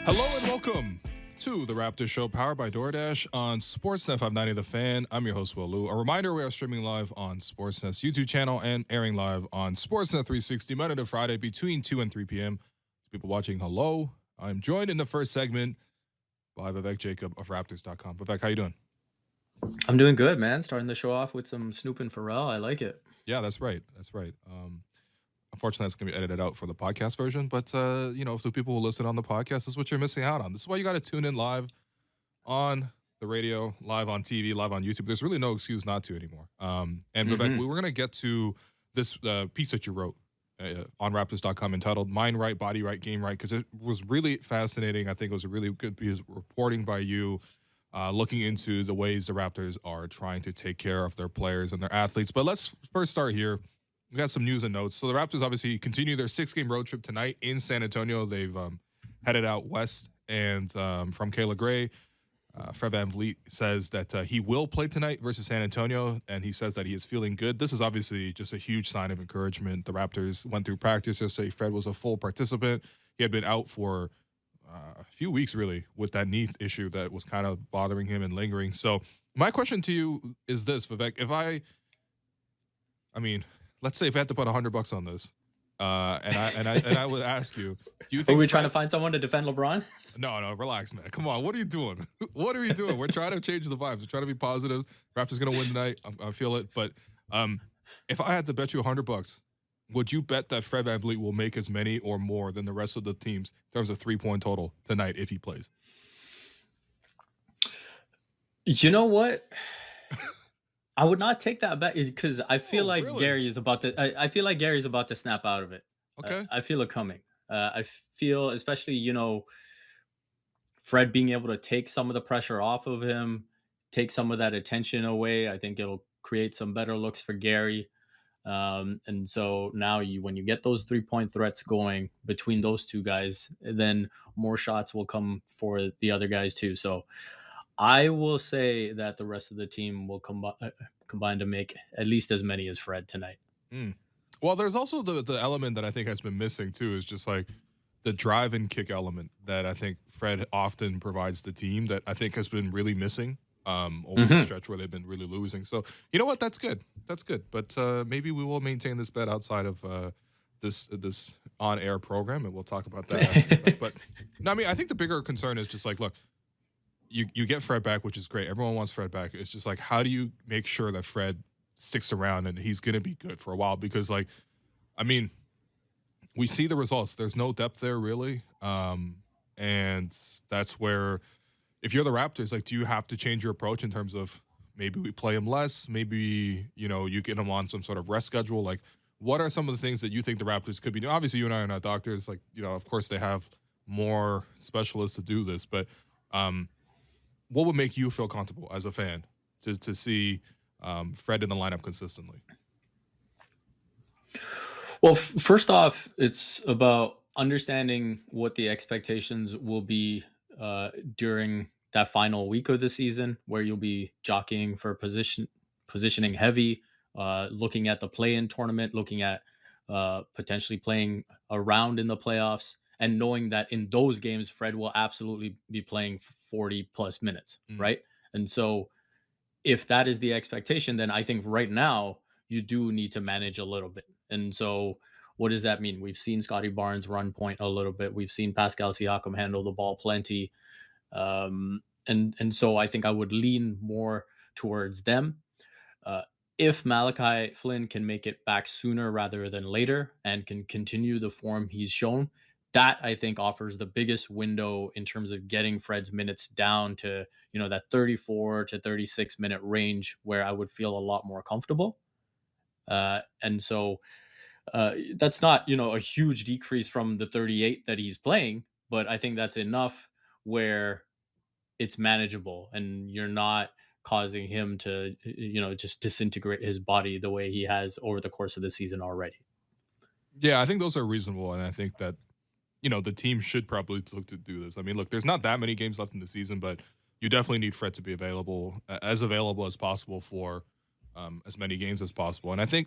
Hello and welcome to the Raptors Show, powered by DoorDash on Sportsnet 590 The Fan. I'm your host, Will Lou. A reminder, we are streaming live on Sportsnet's YouTube channel and airing live on Sportsnet 360 Monday to Friday between 2 and 3 p.m. People watching, hello. I'm joined in the first segment by Vivek Jacob of Raptors.com. Vivek, how you doing? I'm doing good, man. Starting the show off with some Snoop and Pharrell. I like it. Yeah, that's right. That's right. Unfortunately, it's going to be edited out for the podcast version, but, for the people who listen on the podcast, this is what you're missing out on. This is why you got to tune in live on the radio, live on TV, live on YouTube. There's really no excuse not to anymore. Vivek, we were going to get to this piece that you wrote on Raptors.com entitled Mind Right, Body Right, Game Right, because it was really fascinating. I think it was a really good piece of reporting by you, looking into the ways the Raptors are trying to take care of their players and their athletes. But let's first start here. We got some news and notes. So the Raptors obviously continue their 6-game road trip tonight in San Antonio. They've headed out west, and from Kayla Gray, Fred VanVleet says that he will play tonight versus San Antonio, and he says that he is feeling good. This is obviously just a huge sign of encouragement. The Raptors went through practice yesterday. Fred was a full participant. He had been out for a few weeks, really, with that knee issue that was kind of bothering him and lingering. So my question to you is this, Vivek. Let's say if I had to put $100 on this, and I would ask you, do you think Are we trying to find someone to defend LeBron? No, relax, man. Come on, what are you doing? What are we doing? We're trying to change the vibes. We're trying to be positive. Raptors gonna win tonight. I feel it. But if I had to bet you $100, would you bet that Fred VanVleet will make as many or more than the rest of the teams in terms of 3-point total tonight if he plays? You know what? I would not take that bet because I feel like really? Gary is about to. I feel like Gary's about to snap out of it. Okay. I feel it coming. I feel, especially Fred being able to take some of the pressure off of him, take some of that attention away. I think it'll create some better looks for Gary. And so now when you get those 3-point threats going between those two guys, then more shots will come for the other guys too. So I will say that the rest of the team will combine to make at least as many as Fred tonight. Well, there's also the element that I think has been missing too, is just like the drive and kick element that I think Fred often provides the team that I think has been really missing over the stretch where they've been really losing. So you know what? That's good. That's good. But maybe we will maintain this bet outside of this on-air program, and we'll talk about that after. But no, I think the bigger concern is just like, look, you get Fred back, which is great. Everyone wants Fred back. It's just like, how do you make sure that Fred sticks around and he's going to be good for a while? Because, we see the results. There's no depth there, really. And that's where, if you're the Raptors, like, do you have to change your approach in terms of maybe we play him less? Maybe, you get him on some sort of rest schedule? Like, what are some of the things that you think the Raptors could be doing? Obviously, you and I are not doctors. Like, of course they have more specialists to do this. But what would make you feel comfortable as a fan to see Fred in the lineup consistently? Well, first off, it's about understanding what the expectations will be during that final week of the season, where you'll be jockeying for positioning heavy, looking at the play-in tournament, looking at potentially playing a round in the playoffs, and knowing that in those games, Fred will absolutely be playing 40 plus minutes, right? And so if that is the expectation, then I think right now you do need to manage a little bit. And so what does that mean? We've seen Scotty Barnes run point a little bit. We've seen Pascal Siakam handle the ball plenty. And so I think I would lean more towards them. If Malachi Flynn can make it back sooner rather than later and can continue the form he's shown, that I think offers the biggest window in terms of getting Fred's minutes down to, that 34 to 36 minute range where I would feel a lot more comfortable. And so that's not, a huge decrease from the 38 that he's playing, but I think that's enough where it's manageable and you're not causing him to, just disintegrate his body the way he has over the course of the season already. Yeah, I think those are reasonable, and I think that the team should probably look to do this. Look, there's not that many games left in the season, but you definitely need Fred to be available as possible for as many games as possible. And I think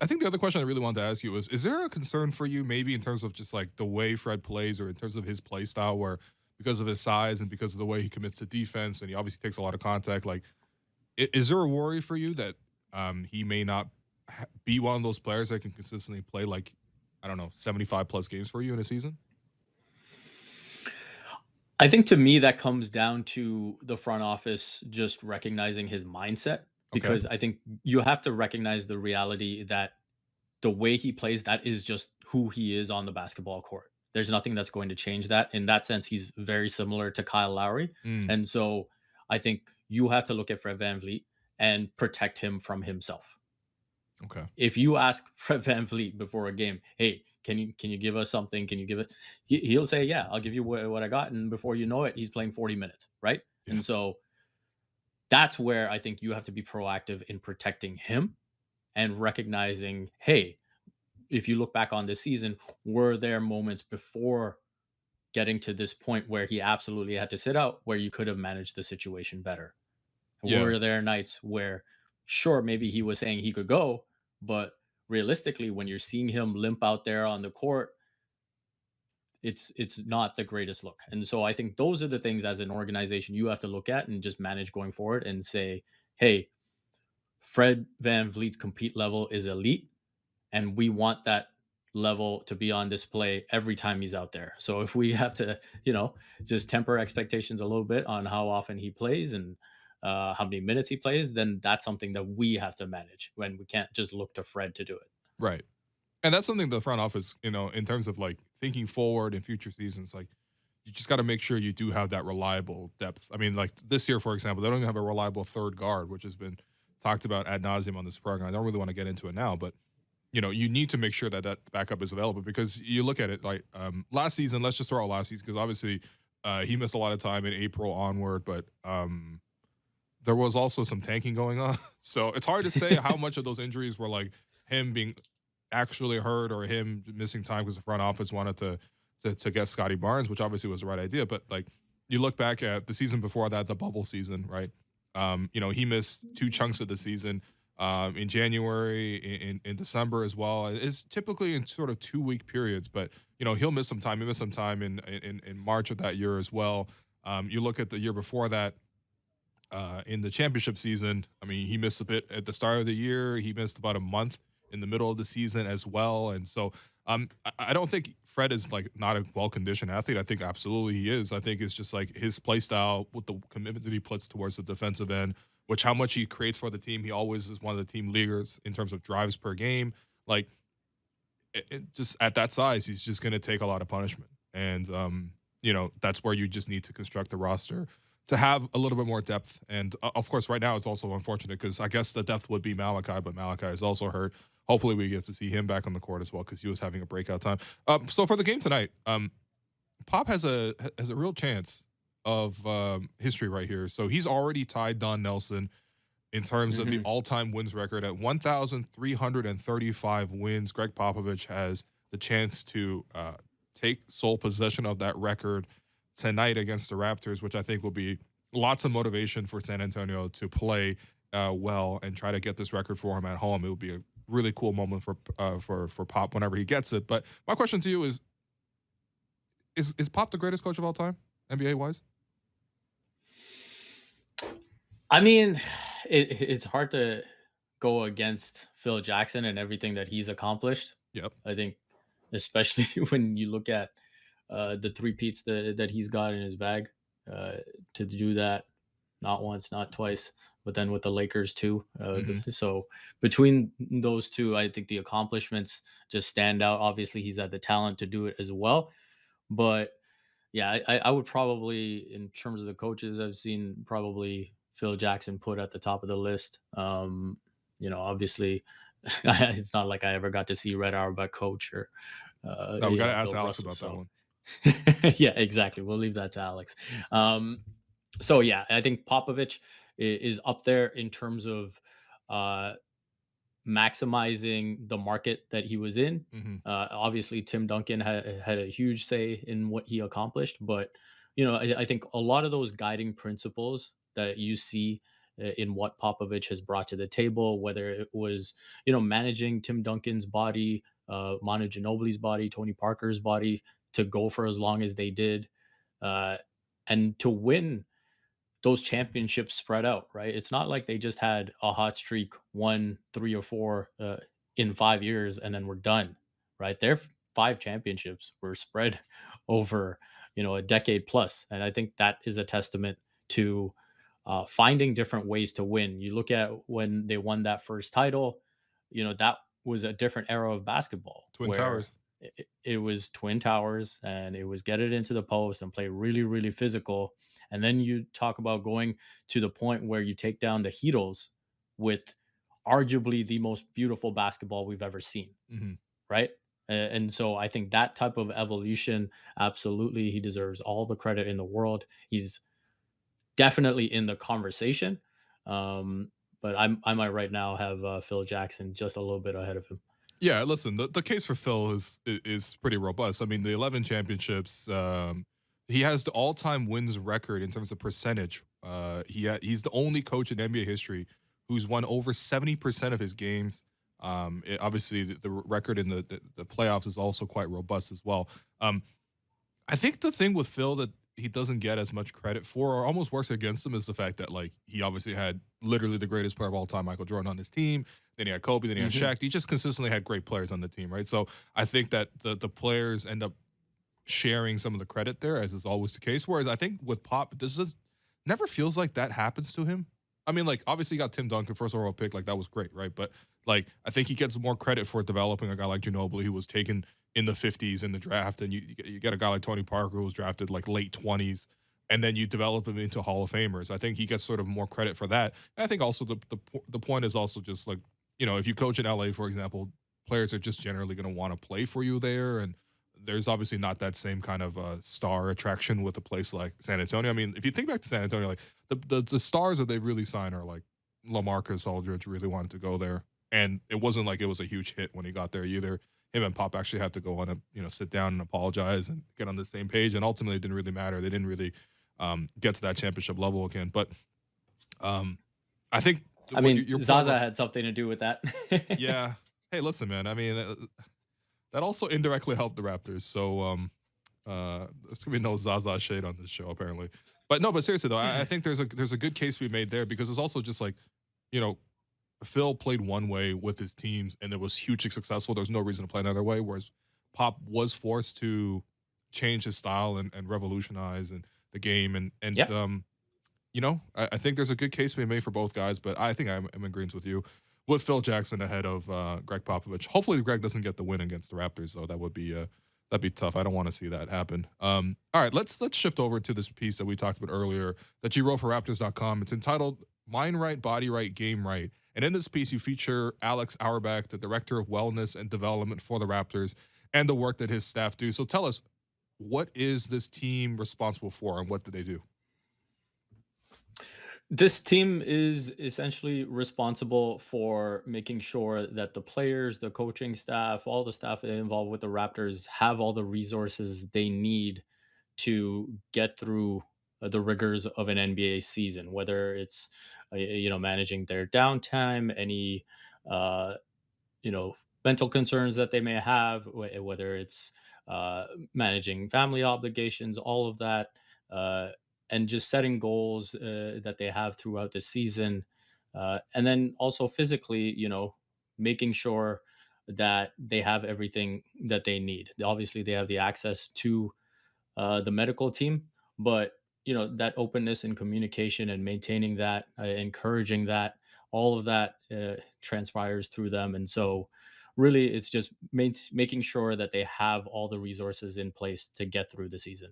I think the other question I really wanted to ask you was: is there a concern for you, maybe in terms of just like the way Fred plays, or in terms of his play style, where because of his size and because of the way he commits to defense, and he obviously takes a lot of contact, like is there a worry for you that he may not be one of those players that can consistently play like, I don't know, 75 plus games for you in a season? I think to me that comes down to the front office just recognizing his mindset, Okay. because I think you have to recognize the reality that the way he plays, that is just who he is on the basketball court. There's nothing that's going to change that. In that sense, he's very similar to Kyle Lowry. Mm, And so I think you have to look at Fred VanVleet and protect him from himself. okay. If you ask Fred VanVleet before a game, hey, can you give us something? Can you give it? He'll say, yeah, I'll give you what I got. And before you know it, he's playing 40 minutes, right? Yeah. And so that's where I think you have to be proactive in protecting him and recognizing, hey, if you look back on this season, were there moments before getting to this point where he absolutely had to sit out where you could have managed the situation better? Yeah. Were there nights where, sure, maybe he was saying he could go, but realistically, when you're seeing him limp out there on the court, it's not the greatest look. And so I think those are the things as an organization you have to look at and just manage going forward and say, hey, Fred Van Vliet's compete level is elite, and we want that level to be on display every time he's out there. So if we have to, just temper expectations a little bit on how often he plays and how many minutes he plays, then that's something that we have to manage when we can't just look to Fred to do it. Right. And that's something the front office, in terms of like thinking forward in future seasons, like you just got to make sure you do have that reliable depth. I mean, like this year, for example, they don't even have a reliable third guard, which has been talked about ad nauseum on this program. I don't really want to get into it now, but you need to make sure that that backup is available, because you look at it like last season. Let's just throw out last season because obviously he missed a lot of time in April onward, but there was also some tanking going on. So it's hard to say how much of those injuries were like him being actually hurt or him missing time because the front office wanted to get Scotty Barnes, which obviously was the right idea. But like you look back at the season before that, the bubble season, right? He missed two chunks of the season in January, in December as well. It's typically in sort of 2 week periods, but he'll miss some time. He missed some time in March of that year as well. You look at the year before that, in the championship season. I mean, he missed a bit at the start of the year. He missed about a month in the middle of the season as well. And so I don't think Fred is like not a well conditioned athlete. I think absolutely he is. I think it's just like his play style with the commitment that he puts towards the defensive end, which how much he creates for the team. He always is one of the team leaders in terms of drives per game. Like just at that size, he's just going to take a lot of punishment. And, that's where you just need to construct the roster to have a little bit more depth. And of course, right now it's also unfortunate because I guess the depth would be Malachi, but Malachi is also hurt. Hopefully, we get to see him back on the court as well because he was having a breakout time. So for the game tonight, Pop has a real chance of history right here. So he's already tied Don Nelson in terms of the Hmm. all-time wins record at 1,335 wins. Greg Popovich has the chance to take sole possession of that record tonight against the Raptors, which I think will be lots of motivation for San Antonio to play well and try to get this record for him at home. It will be a really cool moment for Pop whenever he gets it. But my question to you is Pop the greatest coach of all time, NBA wise? I mean, it's hard to go against Phil Jackson and everything that he's accomplished. Yep. I think, especially when you look at the three peats that he's got in his bag, uh, to do that not once, not twice, but then with the Lakers too. Hmm. So between those two, I think the accomplishments just stand out. Obviously, he's had the talent to do it as well. But yeah, I would probably, in terms of the coaches I've seen, probably Phil Jackson put at the top of the list. Obviously, it's not like I ever got to see Red Auerbach coach or, No, we got to ask Bill Alex Russell. about that So one. yeah, exactly. We'll leave that to Alex. Um, so yeah, I think Popovich is up there in terms of uh, maximizing the market that he was in. Hmm. Obviously, Tim Duncan had a huge say in what he accomplished, but I think a lot of those guiding principles that you see in what Popovich has brought to the table, whether it was, managing Tim Duncan's body, Manu Ginobili's body, Tony Parker's body to go for as long as they did, uh, and to win those championships spread out, right? It's not like they just had a hot streak, won 3 or 4 in 5 years, and then we're done, right? Their 5 championships were spread over, a decade plus, and I think that is a testament to finding different ways to win. You look at when they won that first title, that was a different era of basketball Twin where Towers. it was twin towers and it was get it into the post and play really, really physical. And then you talk about going to the point where you take down the Heatles with arguably the most beautiful basketball we've ever seen, Hmm. right? And so I think that type of evolution, absolutely, he deserves all the credit in the world. He's definitely in the conversation, but I might right now have Phil Jackson just a little bit ahead of him. Yeah, listen, the case for Phil is pretty robust. I mean, the 11 championships. He has the all-time wins record in terms of percentage. He's the only coach in NBA history who's won over 70% of his games. Obviously, the record in the playoffs is also quite robust as well. Um, I think the thing with Phil that he doesn't get as much credit for, or almost works against him, is the fact that like he obviously had literally the greatest player of all time, Michael Jordan, on his team. Then he had Kobe, then he had Hmm. Shaq. He just consistently had great players on the team, right? So I think that the players end up sharing some of the credit there, as is always the case. Whereas I think with Pop, this just never feels like that happens to him. I mean, like obviously you got Tim Duncan, first overall pick, like that was great, right? But like I think he gets more credit for developing a guy like Ginobili, who was taken in the 50s in the draft, and you get a guy like Tony Parker, who was drafted like late 20s, and then you develop him into Hall of Famers. I think he gets sort of more credit for that. And I think also the point is also just like, if you coach in LA, for example, players are just generally going to want to play for you there, and there's obviously not that same kind of star attraction with a place like San Antonio. I mean, if you think back to San Antonio, like the stars that they really sign are like LaMarcus Aldridge really wanted to go there, and it wasn't like it was a huge hit when he got there either. Him and Pop actually had to go on a sit down and apologize and get on the same page, and ultimately it didn't really matter. They didn't really get to that championship level again. But um, I think I what mean, your point Zaza about, had something to do with that. yeah. Hey, listen, man. I mean, that also indirectly helped the Raptors. So there's gonna be no Zaza shade on this show apparently. But no, but seriously though, I think there's a good case to be made there because it's also just like, you know, Phil played one way with his teams and it was hugely successful. There's no reason to play another way. Whereas Pop was forced to change his style and revolutionize and the game and Yeah. I think there's a good case to be made for both guys, but I think I'm in agreement with you with Phil Jackson ahead of Greg Popovich. Hopefully, Greg doesn't get the win against the Raptors, though. That'd be tough. I don't want to see that happen. All right, let's shift over to this piece that we talked about earlier that you wrote for Raptors.com. It's entitled "Mind Right, Body Right, Game Right," and in this piece, you feature Alex Auerbach, the director of wellness and development for the Raptors, and the work that his staff do. So, tell us, what is this team responsible for, and what do they do? This team is essentially responsible for making sure that the players, the coaching staff, all the staff involved with the Raptors have all the resources they need to get through the rigors of an NBA season, whether it's managing their downtime, any uh, mental concerns that they may have, whether it's managing family obligations, all of that, uh, and just setting goals that they have throughout the season, and then also physically, making sure that they have everything that they need. Obviously, they have the access to the medical team, but that openness and communication and maintaining that, encouraging that, all of that transpires through them, and so really it's just making sure that they have all the resources in place to get through the season.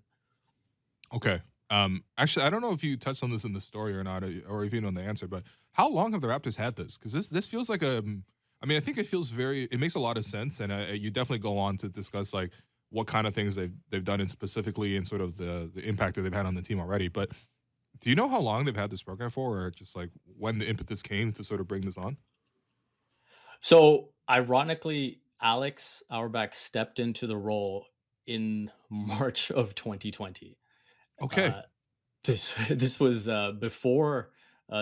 Okay. Actually, I don't know if you touched on this in the story or not, or if you know the answer. But how long have the Raptors had this? Because this feels like a. I mean, I think it feels very. It makes a lot of sense, and you definitely go on to discuss like what kind of things they've done, and specifically and sort of the impact that they've had on the team already. But do you know how long they've had this program for, or just like when the impetus came to sort of bring this on? So ironically, Alex Auerbach stepped into the role in March of 2020. Okay. uh, this this was before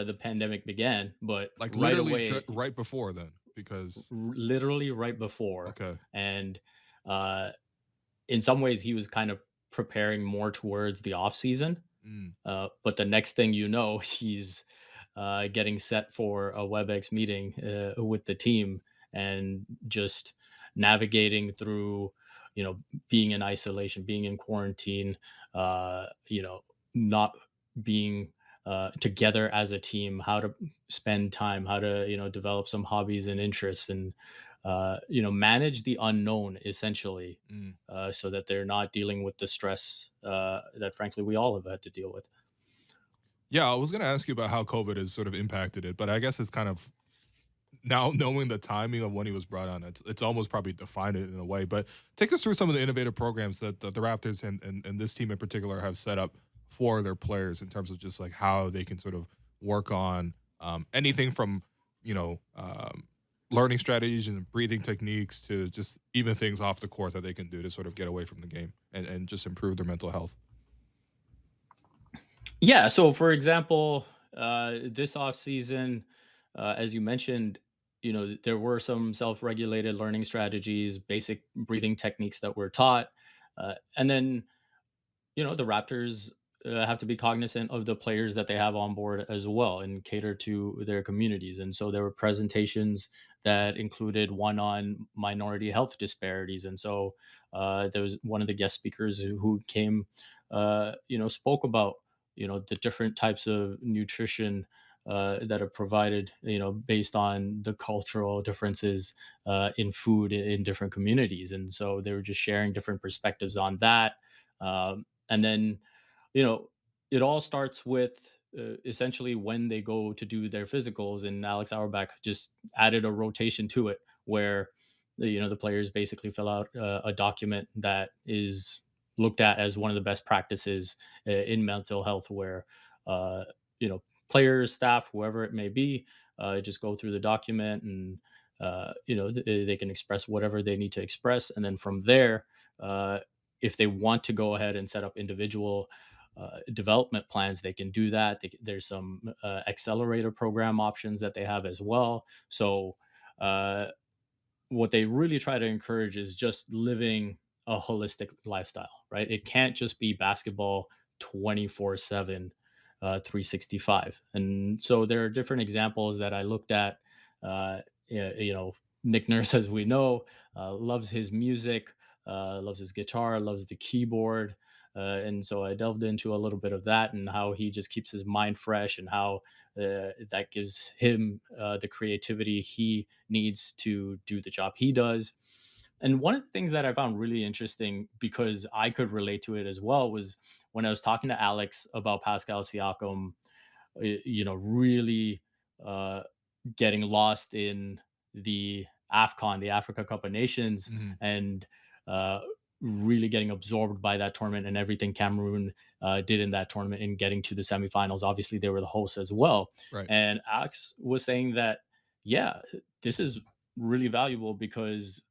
the pandemic began, but Like right literally away, right before then, because literally right before, okay. and uh, in some ways, he was kind of preparing more towards the off season. Mm, But the next thing you know, he's getting set for a WebEx meeting with the team and just navigating through, being in isolation, being in quarantine, not being together as a team, how to spend time, how to, develop some hobbies and interests and, manage the unknown essentially mm. so that they're not dealing with the stress that frankly we all have had to deal with. Yeah, I was gonna ask you about how COVID has sort of impacted it, but I guess it's kind of now knowing the timing of when he was brought on, it's almost probably defined it in a way. But take us through some of the innovative programs that the Raptors and this team in particular have set up for their players in terms of just like how they can sort of work on anything from you know learning strategies and breathing techniques to just even things off the court that they can do to sort of get away from the game and just improve their mental health. Yeah. So, for example, this off season, as you mentioned, there were some self-regulated learning strategies, basic breathing techniques that were taught, and then the Raptors have to be cognizant of the players that they have on board as well and cater to their communities. And so there were presentations that included one on minority health disparities. And so there was one of the guest speakers who came, spoke about, the different types of nutrition that are provided, based on the cultural differences in food in different communities. And so they were just sharing different perspectives on that. And then, you know, it all starts with essentially when they go to do their physicals, and Alex Auerbach just added a rotation to it where the players basically fill out a document that is looked at as one of the best practices in mental health, where uh, players, staff, whoever it may be, just go through the document and they can express whatever they need to express, and then from there. If they want to go ahead and set up individual development plans, they can do that. There's some accelerator program options that they have as well. So, uh, what they really try to encourage is just living a holistic lifestyle, right? It can't just be basketball 24/7, 365. And so there are different examples that I looked at. Nick Nurse, as we know, loves his music, loves his guitar, loves the keyboard. And so I delved into a little bit of that and how he just keeps his mind fresh and how that gives him the creativity he needs to do the job he does. And one of the things that I found really interesting, because I could relate to it as well, was when I was talking to Alex about Pascal Siakam, really uh, getting lost in the AFCON, the Africa Cup of Nations, Mhm. and uh, really getting absorbed by that tournament and everything Cameroon did in that tournament and getting to the semifinals. Obviously, they were the hosts as well. Right. And Alex was saying that, yeah, this is really valuable because,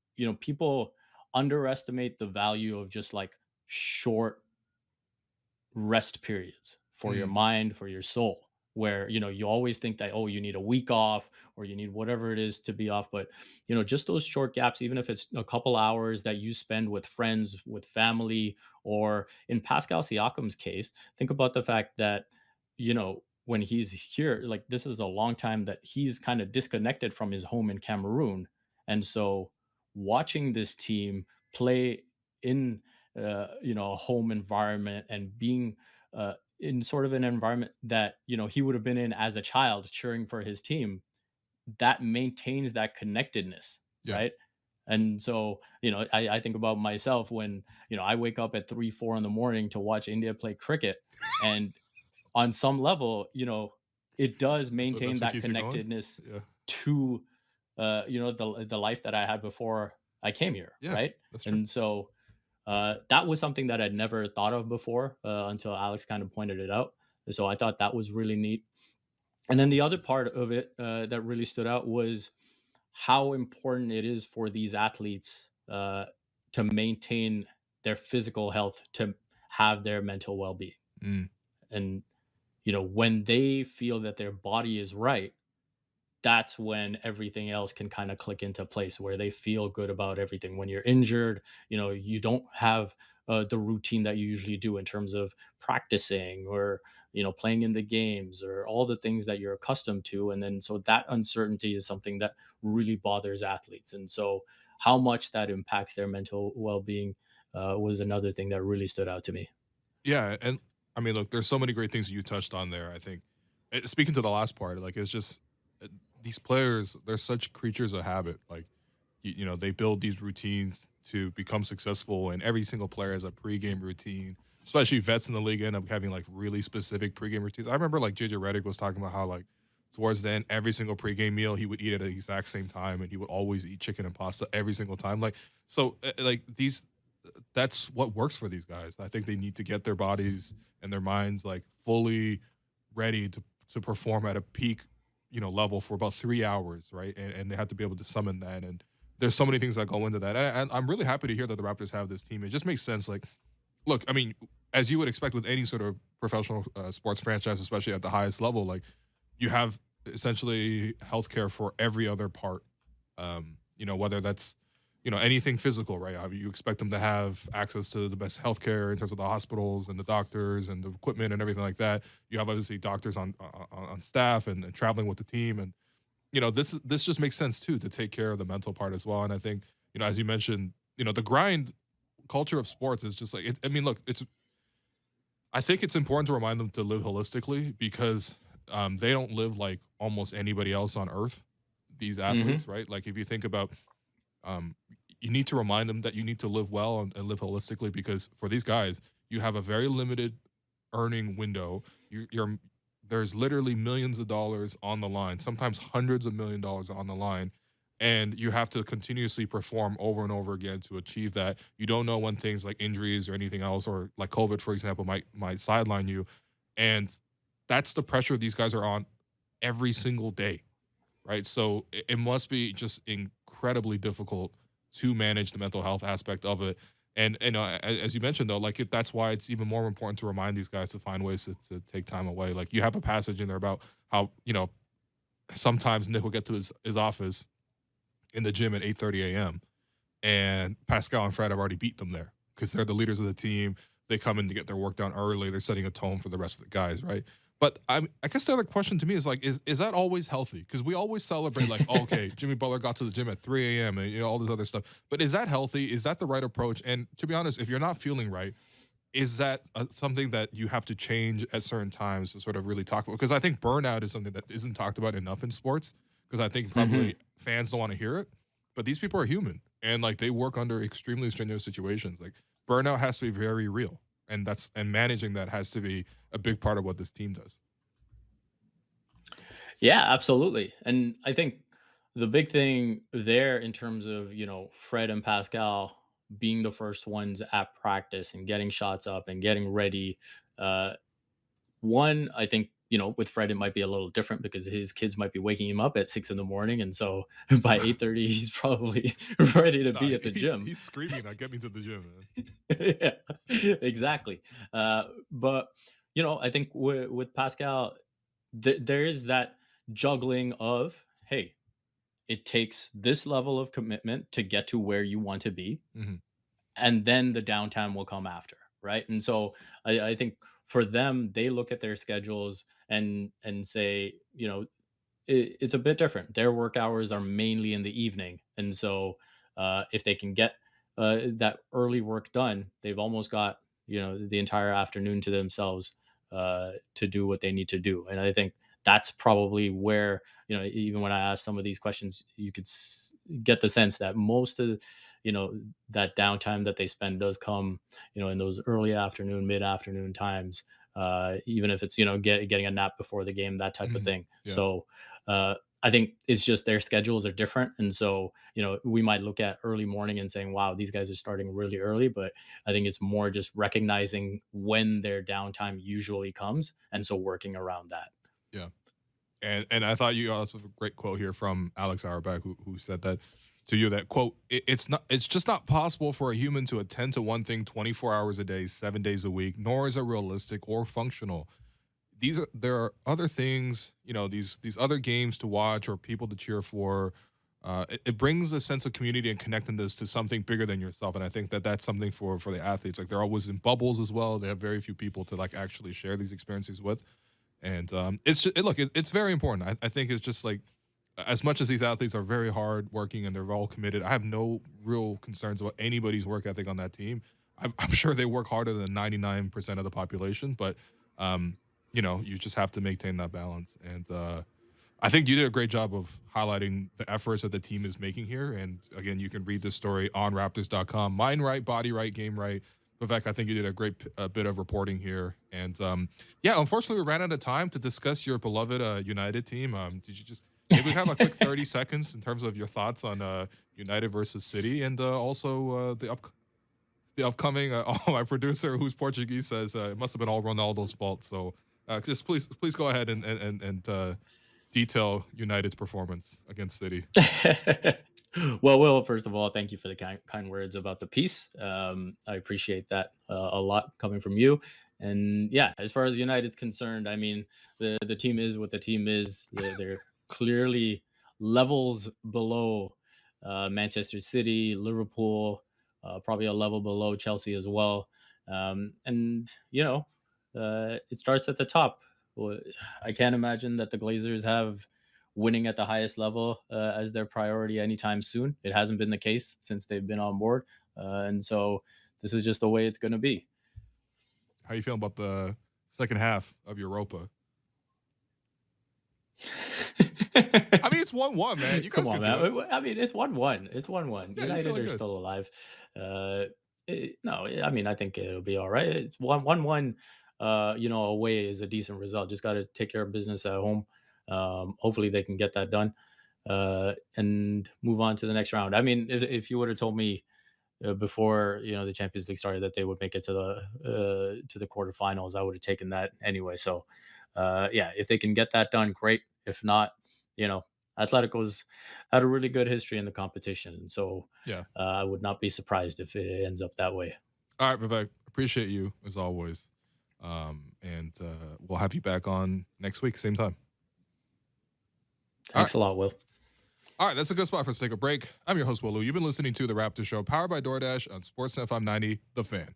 people underestimate the value of just like short rest periods for your Mm. mind, for your soul, where, you always think that, oh, you need a week off or you need whatever it is to be off. But, just those short gaps, even if it's a couple hours that you spend with friends, with family, or in Pascal Siakam's case, think about the fact that, when he's here, like this is a long time that he's kind of disconnected from his home in Cameroon. And so watching this team play in a home environment and being in sort of an environment that he would have been in as a child cheering for his team, that maintains that connectedness, Yeah. right? And so I think about myself when I wake up at 3-4 in the morning to watch India play cricket, and on some level, it does maintain That's what that keeps you going. connectedness Yeah. to the life that I had before I came here, Yeah. right? That's true. And so that was something that I'd never thought of before until Alex kind of pointed it out. And so I thought that was really neat. And then the other part of it that really stood out was how important it is for these athletes to maintain their physical health, to have their mental well-being. Mm. And when they feel that their body is right, that's when everything else can kind of click into place where they feel good about everything. When you're injured, you don't have the routine that you usually do in terms of practicing or playing in the games or all the things that you're accustomed to, and then so that uncertainty is something that really bothers athletes, and so how much that impacts their mental well-being was another thing that really stood out to me. Yeah, and I mean, look, there's so many great things you touched on there. I think, speaking to the last part, like it's just uh, these players, they're such creatures of habit. Like, they build these routines to become successful, and every single player has a pregame routine. Especially vets in the league end up having like really specific pregame routines. I remember like JJ Redick was talking about how like towards the end, every single pregame meal he would eat at the exact same time, and he would always eat chicken and pasta every single time. Like, so like these that's what works for these guys. I think they need to get their bodies and their minds like fully ready to perform at a peak, level for about 3 hours, right? And they have to be able to summon that. And there's so many things that go into that. And I'm really happy to hear that the Raptors have this team. It just makes sense. Like, look, I mean, as you would expect with any sort of professional sports franchise, especially at the highest level, like you have essentially healthcare for every other part. Whether that's anything physical, right? You expect them to have access to the best healthcare in terms of the hospitals and the doctors and the equipment and everything like that. You have obviously doctors on staff and traveling with the team, and this just makes sense too to take care of the mental part as well. And I think as you mentioned, the grind culture of sports is just like I mean, look, I think it's important to remind them to live holistically because they don't live like almost anybody else on earth. These Hmm. athletes, right? Like if you think about um, you need to remind them that you need to live well and live holistically because for these guys, you have a very limited earning window. You're there's literally millions of dollars on the line, sometimes hundreds of $1 million on the line, and you have to continuously perform over and over again to achieve that. You don't know when things like injuries or anything else, or like COVID, for example, might sideline you, and that's the pressure these guys are on every single day, right? So it must be just incredibly difficult to manage the mental health aspect of it. And as you mentioned though, like that's why it's even more important to remind these guys to find ways to take time away. Like you have a passage in there about how sometimes Nick will get to his office in the gym at 8:30 a.m. and Pascal and Fred have already beat them there because they're the leaders of the team. They come in to get their work done early. They're setting a tone for the rest of the guys, right? But I guess the other question to me is like, is that always healthy? Because we always celebrate like, oh, okay, Jimmy Butler got to the gym at 3 a.m. and all this other stuff. But is that healthy? Is that the right approach? And to be honest, if you're not feeling right, is that something that you have to change at certain times to sort of really talk about? Because I think burnout is something that isn't talked about enough in sports. Because I think Hmm. probably fans don't want to hear it, but these people are human and like they work under extremely strenuous situations. Like burnout has to be very real, and managing that has to be a big part of what this team does. Yeah, absolutely. And I think the big thing there in terms of, Fred and Pascal being the first ones at practice and getting shots up and getting ready. Uh, One, I think, with Fred, it might be a little different because his kids might be waking him up at 6 in the morning. And so by 8:30, he's probably ready to No, be at the gym. he's screaming, "Now get me to the gym, man." Yeah, exactly. But, I think with Pascal, there is that juggling of, hey, it takes this level of commitment to get to where you want to be, Hmm. and then the downtime will come after, right? And so I think for them, they look at their schedules and say, it's a bit different. Their work hours are mainly in the evening, and so if they can get that early work done, they've almost got the entire afternoon to themselves to do what they need to do. And I think that's probably where even when I ask some of these questions, you could get the sense that most of that downtime that they spend does come in those early afternoon, mid afternoon times. Even if it's getting a nap before the game, that type of Hmm. thing. Yeah. So I think it's just their schedules are different, and so we might look at early morning and saying, "Wow, these guys are starting really early," but I think it's more just recognizing when their downtime usually comes, and so working around that. Yeah. And I thought you also have a great quote here from Alex Auerbach, who said that to you that quote, it's just not possible for a human to attend to one thing 24 hours a day, 7 days a week, nor is it realistic or functional. there are other things, these other games to watch or people to cheer for. It brings a sense of community and connectedness to something bigger than yourself, and I think that that's something for the athletes. Like they're always in bubbles as well. They have very few people to like actually share these experiences with, and it's just, it's very important. I think it's just like as much as these athletes are very hard working and they're all committed, I have no real concerns about anybody's work ethic on that team. I'm sure they work harder than 99% of the population, but um, you just have to maintain that balance. And I think you did a great job of highlighting the efforts that the team is making here. And again, you can read this story on Raptors.com. Mind right, body right, game right. Vivek, I think you did a great bit of reporting here. And yeah, unfortunately, we ran out of time to discuss your beloved United team. Did you just maybe we have a quick 30 seconds in terms of your thoughts on United versus City and also the upcoming oh, my producer who's Portuguese says it must have been all Ronaldo's fault. So just please go ahead and detail United's performance against City. Well, Will, first of all, thank you for the kind words about the piece. I appreciate that a lot coming from you. And yeah, as far as United's concerned, I mean, the team is what the team is. They're clearly levels below Manchester City, Liverpool, probably a level below Chelsea as well. And it starts at the top. Well, I can't imagine that the Glazers have winning at the highest level as their priority anytime soon. It hasn't been the case since they've been on board, and so this is just the way it's going to be. How you feeling about the second half of Europa? I mean, it's 1-1, man. You Come guys on, could do it. man. I mean, it's 1-1. It's 1-1. Yeah, you United feeling are good. still alive. No, I mean, I think it'll be all right. It's 1-1. Away is a decent result. Just got to take care of business at home. Hopefully, they can get that done and move on to the next round. I mean, if you would have told me before the Champions League started that they would make it to the quarterfinals, I would have taken that anyway. So yeah, if they can get that done, great. If not, you know, Atletico's had a really good history in the competition, and so Yeah. I would not be surprised if it ends up that way. All right, Vivek. Appreciate you as always. And we'll have you back on next week, same time. All right. Thanks a lot, Will. All right, that's a good spot for us to take a break. I'm your host, Willu. You've been listening to The Raptors Show, powered by DoorDash on Sportsnet 590, The Fan.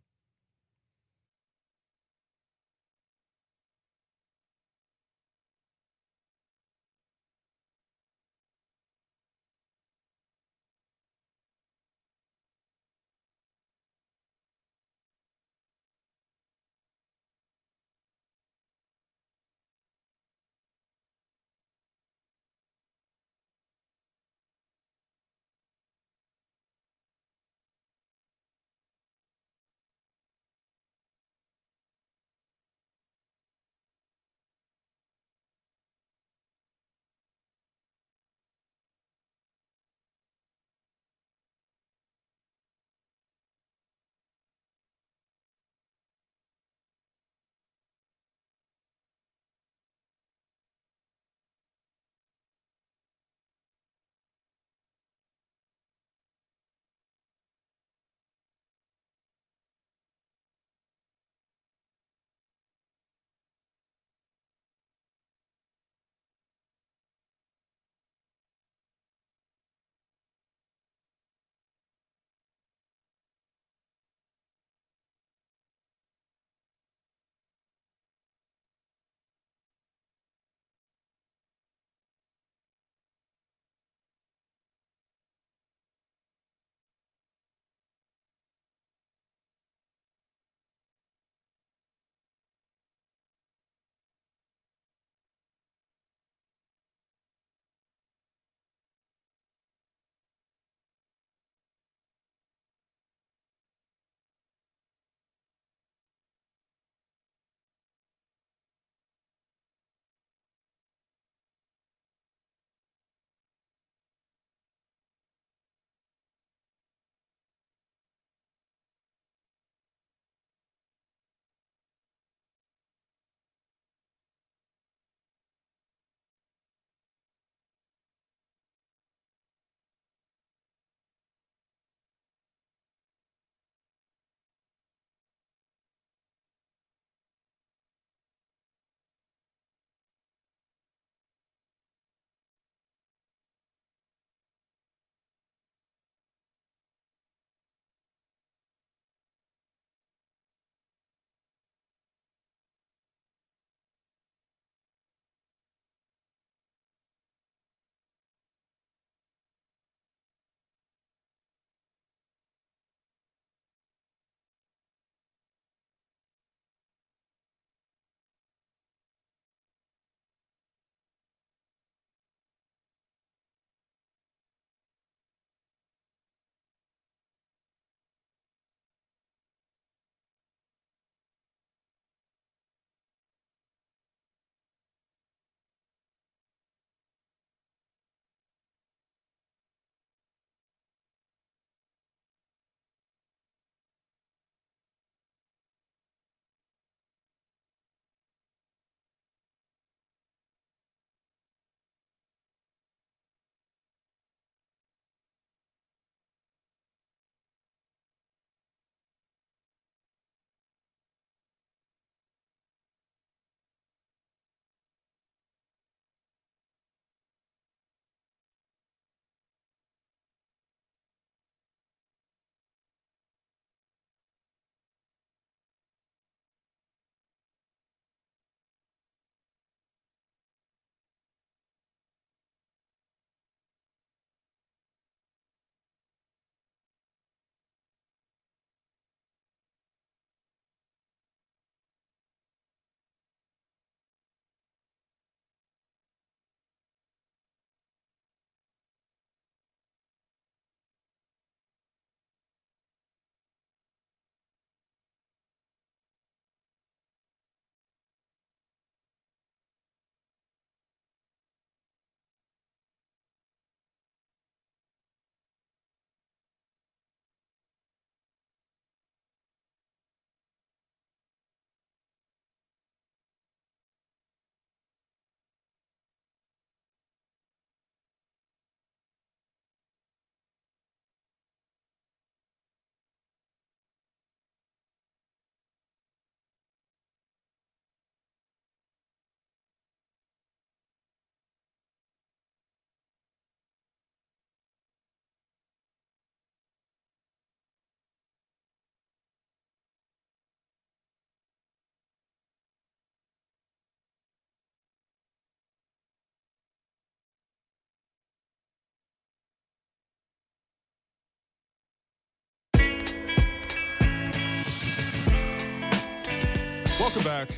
Welcome back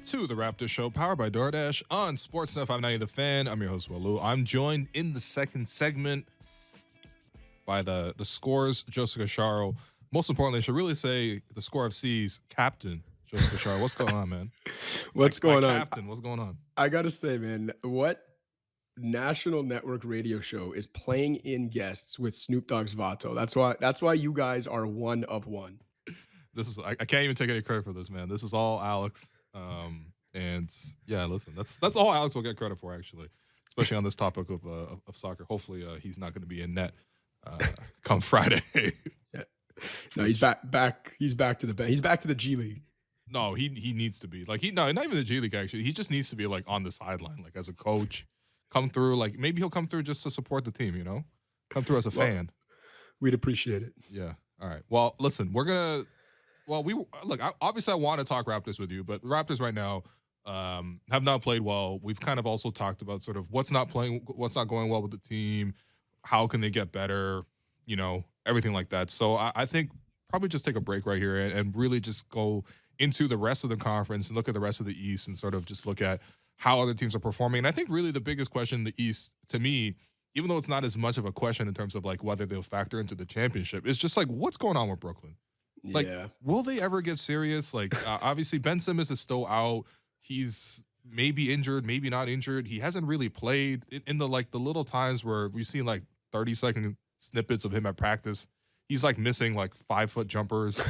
to the Raptors Show, powered by DoorDash on Sportsnet 590 The Fan. I'm your host, Walu. I'm joined in the second segment by the scores, Joseph Cacharo. Most importantly, I should really say the Score FC's captain, Joseph Cacharo. What's going on, man? What's going on? Captain, what's going on? I gotta say, man, what national network radio show is playing in guests with Snoop Dogg's Vato? That's why you guys are one of one. I can't even take any credit for this, man. This is all Alex. And yeah, listen, that's all Alex will get credit for, actually, especially on this topic of soccer. Hopefully, he's not going to be in net come Friday. Yeah. No, he's back. He's back to the G League. No, he needs to be not even the G League, actually. He just needs to be like on the sideline, like as a coach, come through. Like maybe he'll come through just to support the team, come through as a fan. We'd appreciate it. Yeah. All right. Well, listen, obviously I want to talk Raptors with you, but the Raptors right now have not played well. We've kind of also talked about sort of what's not going well with the team, how can they get better, everything like that. So I think probably just take a break right here and really just go into the rest of the conference and look at the rest of the East and sort of just look at how other teams are performing. And I think really the biggest question in the East, to me, even though it's not as much of a question in terms of like whether they'll factor into the championship, is just like what's going on with Brooklyn. Like, will they ever get serious? Like, obviously, Ben Simmons is still out. He's maybe injured, maybe not injured. He hasn't really played in the little times where we've seen like 30-second snippets of him at practice. He's like missing like 5-foot jumpers.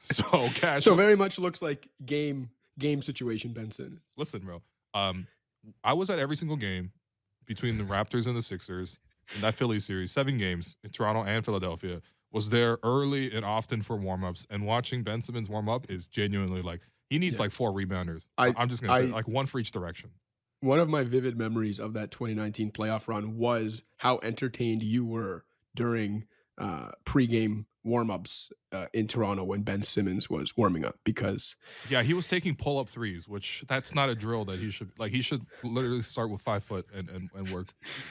So very much looks like game situation Ben Simmons. Listen, bro. I was at every single game between the Raptors and the Sixers in that Philly series, 7 games in Toronto and Philadelphia. Was there early and often for warmups, and watching Ben Simmons warm up is genuinely like he needs like 4 rebounders. I'm just gonna say like 1 for each direction. One of my vivid memories of that 2019 playoff run was how entertained you were during pregame warmups in Toronto when Ben Simmons was warming up, because he was taking pull-up threes, which that's not a drill that he should like. He should literally start with 5 foot and work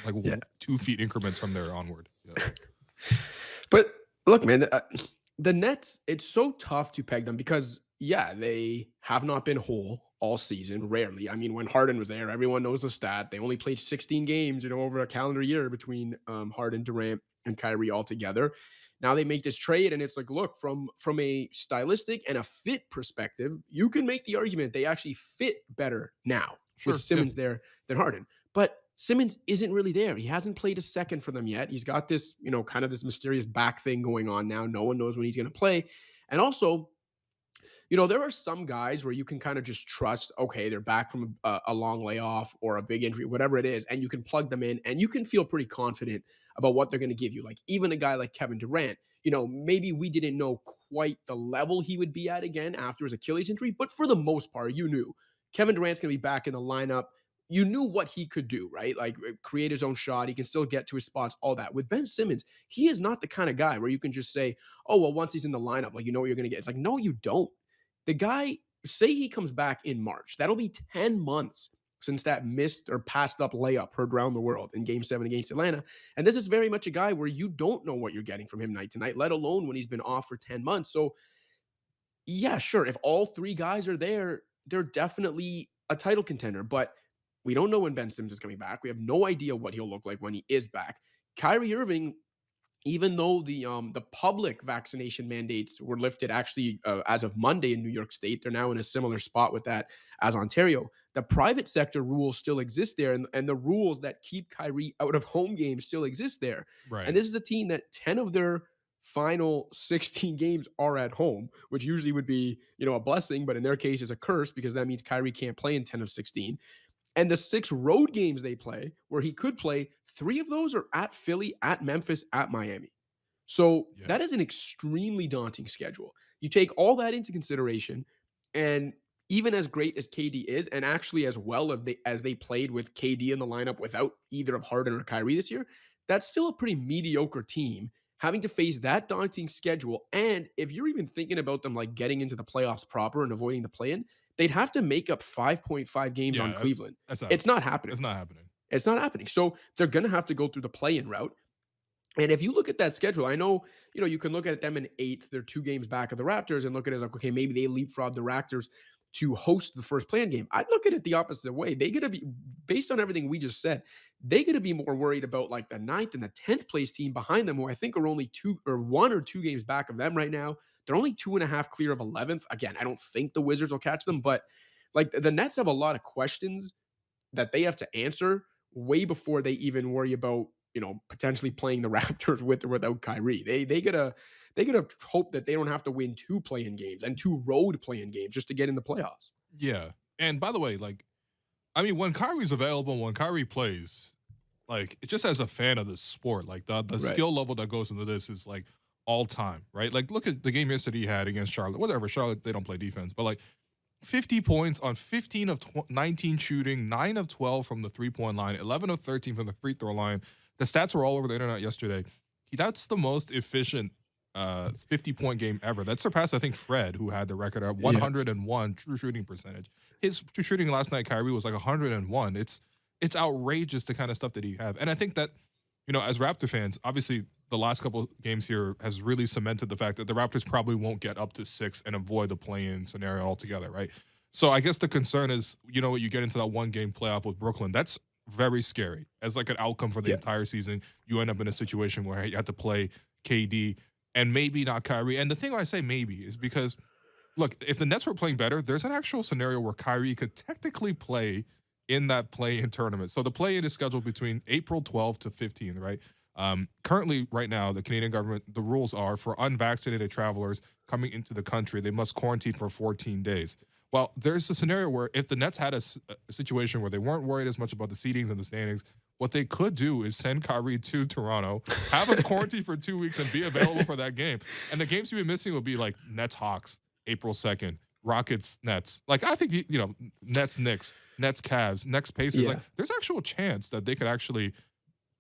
like 2 feet increments from there onward. Yeah. But look, man, the Nets, it's so tough to peg them because, they have not been whole all season, rarely. I mean, when Harden was there, everyone knows the stat. They only played 16 games, over a calendar year between Harden, Durant, and Kyrie all together. Now they make this trade, and it's like, look, from a stylistic and a fit perspective, you can make the argument they actually fit better now with Simmons there than Harden. But Simmons isn't really there. He hasn't played a second for them yet. He's got this, kind of this mysterious back thing going on now. No one knows when he's going to play. And also, there are some guys where you can kind of just trust, okay, they're back from a long layoff or a big injury, whatever it is, and you can plug them in and you can feel pretty confident about what they're going to give you. Like even a guy like Kevin Durant, maybe we didn't know quite the level he would be at again after his Achilles injury, but for the most part, you knew Kevin Durant's going to be back in the lineup. You knew what he could do, right? Like create his own shot. He can still get to his spots, all that. With Ben Simmons, he is not the kind of guy where you can just say, oh, well, once he's in the lineup, like, what you're going to get. It's like, no, you don't. The guy, say he comes back in March. That'll be 10 months since that missed or passed up layup heard around the world in Game 7 against Atlanta. And this is very much a guy where you don't know what you're getting from him night to night, let alone when he's been off for 10 months. So, yeah, sure. If all 3 guys are there, they're definitely a title contender. But we don't know when Ben Simmons is coming back. We have no idea what he'll look like when he is back. Kyrie Irving, even though the public vaccination mandates were lifted actually as of Monday in New York State, they're now in a similar spot with that as Ontario. The private sector rules still exist there, and the rules that keep Kyrie out of home games still exist there. Right. And this is a team that 10 of their final 16 games are at home, which usually would be, a blessing, but in their case is a curse because that means Kyrie can't play in 10 of 16. And the 6 road games they play, where he could play, 3 of those are at Philly, at Memphis, at Miami. So that is an extremely daunting schedule. You take all that into consideration, and even as great as KD is, and actually as well as they played with KD in the lineup without either of Harden or Kyrie this year, that's still a pretty mediocre team having to face that daunting schedule. And if you're even thinking about them like getting into the playoffs proper and avoiding the play-in, they'd have to make up 5.5 games on Cleveland. It's not happening. It's not happening. It's not happening. So they're going to have to go through the play-in route. And if you look at that schedule, I know, you can look at them in 8th. They're 2 games back of the Raptors and look at it as like, okay, maybe they leapfrog the Raptors to host the first play-in game. I'd look at it the opposite way. They got to be, based on everything we just said, they got to be more worried about like the ninth and the 10th place team behind them, who I think are only 1 or 2 games back of them right now. They're only 2.5 clear of 11th. Again, I don't think the Wizards will catch them, but like the Nets have a lot of questions that they have to answer way before they even worry about, potentially playing the Raptors with or without Kyrie. They gotta hope that they don't have to win 2 play-in games and 2 road play-in games just to get in the playoffs. Yeah. And by the way, like, I mean, when Kyrie's available, when Kyrie plays, like, just as a fan of the sport, like the Right. skill level that goes into this is like all time, right? Like, look at the game yesterday he had against Charlotte. Whatever, Charlotte, they don't play defense, but like 50 points on 15 of 19 shooting, 9 of 12 from the 3-point line, 11 of 13 from the free throw line. The stats were all over the internet yesterday. That's the most efficient 50-point game ever. That surpassed, I think, Fred, who had the record at 101 true shooting percentage. His true shooting last night, Kyrie, was like 101. It's outrageous the kind of stuff that he have. And I think that, as Raptor fans, obviously the last couple of games here has really cemented the fact that the Raptors probably won't get up to 6 and avoid the play-in scenario altogether, right? So I guess the concern is, what you get into that one-game playoff with Brooklyn. That's very scary. As like an outcome for the entire season, you end up in a situation where you have to play KD and maybe not Kyrie. And the thing why I say maybe is because, look, if the Nets were playing better, there's an actual scenario where Kyrie could technically play in that play-in tournament. So the play-in is scheduled between April 12th to 15th, right? Currently, right now, the Canadian government, the rules are for unvaccinated travelers coming into the country, they must quarantine for 14 days. Well, there's a scenario where if the Nets had a situation where they weren't worried as much about the seedings and the standings, what they could do is send Kyrie to Toronto, have him quarantine for 2 weeks, and be available for that game. And the games you'd be missing would be like Nets Hawks, April 2nd, Rockets Nets. Like, I think, Nets Knicks, Nets Cavs, Nets Pacers. Yeah. Like, there's actual chance that they could actually